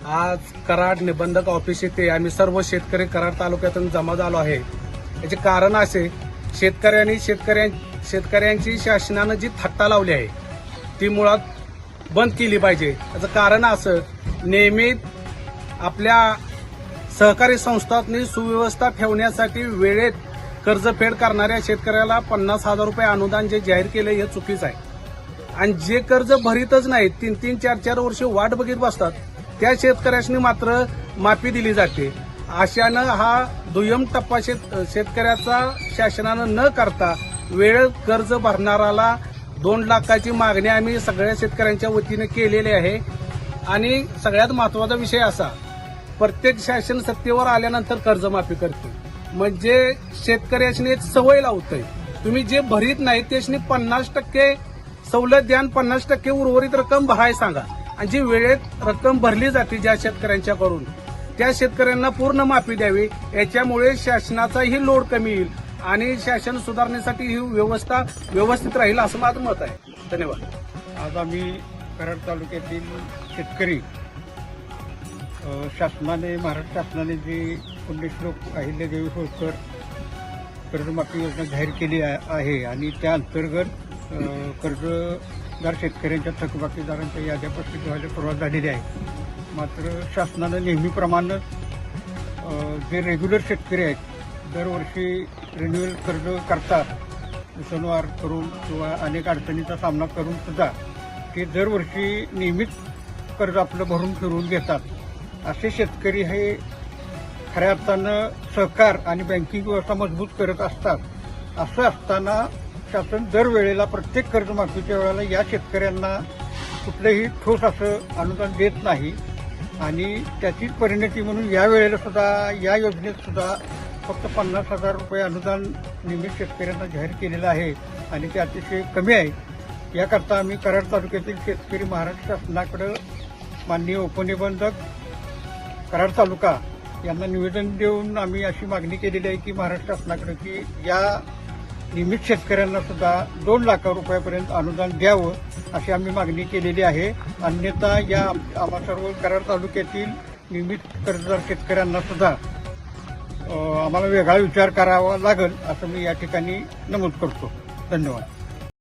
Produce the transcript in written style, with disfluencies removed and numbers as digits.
आज कराड निबंधक ऑफिस येथे आम्ही सर्व शेतकरी कराड तालुक्यातून जमा झालो आहे. याचे कारण असे, शेतकऱ्यांची शासनानं जी थट्टा लावली आहे ती मुळात बंद केली पाहिजे. याचं कारण असं, नेहमी आपल्या सहकारी संस्थांनी सुव्यवस्था ठेवण्यासाठी वेळेत कर्जफेड करणाऱ्या शेतकऱ्याला 50,000 रुपये अनुदान जे जाहीर केले हे चुकीचं आहे. आणि जे कर्ज भरीतच नाही, 3-3, 4-4 वर्ष वाट बघत बसतात, त्या शेतकऱ्यांनी मात्र माफी दिली जाते. अशानं हा दुय्यम टप्पा शेतकऱ्याचा शासनानं न करता वेळेत कर्ज भरणाराला 2 लाखाची मागणी आम्ही सगळ्या शेतकऱ्यांच्या वतीने केलेली आहे. आणि सगळ्यात महत्वाचा विषय असा, प्रत्येक शासन सत्तेवर आल्यानंतर कर्जमाफी करते, म्हणजे शेतकऱ्याशी एक सवय लावतंय. तुम्ही जे भरीत नाही त्याशी 50% सवलत द्या, 50% उर्वरित रक्कम भरायला सांगा. आणि जी वेळेत रक्कम भरली जाते ज्या शेतकऱ्यांच्याकडून, त्या शेतकऱ्यांना पूर्ण माफी द्यावी. याच्यामुळे शासनाचाही लोड कमी येईल आणि शासन सुधारण्यासाठी ही व्यवस्था व्यवस्थित राहील असं माझं मत आहे. धन्यवाद. आज आम्ही कराड तालुक्यातील शेतकरी महाराष्ट्र शासनाने जी पुण्यश्लोक अहिल्यादेवी होळकर कर्जमाफी योजना जाहीर केली आहे आणि त्या अंतर्गत कर्जदार शेतकऱ्यांच्या थकबाकीदारांच्या याद्या प्रसिद्ध व्हायला सुरुवात झालेली आहे. मात्र शासनानं नेहमीप्रमाणे जे रेग्युलर शेतकरी आहेत दरवर्षी रिन्युअल कर्ज करतात, सणवार करून किंवा अनेक अडचणींचा सामना करून सुद्धा ते दरवर्षी नियमित कर्ज आपलं भरून फिरवून घेतात. असे शेतकरी हे खऱ्या अर्थानं सहकार आणि बँकिंग व्यवस्था मजबूत करत असतात. असं असताना शासन दरवेळेला प्रत्येक कर्जमाफीच्या वेळेला या शेतकऱ्यांना कुठलंही ठोस असं अनुदान देत नाही. आणि त्याचीच परिणती म्हणून या वेळेला सुद्धा या योजनेत सुद्धा फक्त 50,000 रुपये अनुदान नियमित शेतकऱ्यांना जाहीर केलेलं आहे आणि ते अतिशय कमी आहे. याकरता आम्ही कराड तालुक्यातील शेतकरी महाराष्ट्र शासनाकडे माननीय उपनिबंधक कराड तालुका यांना निवेदन देऊन आम्ही अशी मागणी केलेली आहे की महाराष्ट्र शासनाकडे की या नियमित शेतकऱ्यांना सुद्धा 2 लाख रुपयापर्यंत अनुदान द्यावं अशी आम्ही मागणी केलेली आहे. अन्यथा या आम्हा सर्व कराड तालुक्यातील नियमित कर्जदार शेतकऱ्यांना सुद्धा आम्हाला वेगळा विचार करावा लागेल असं मी या ठिकाणी नमूद करतो. धन्यवाद.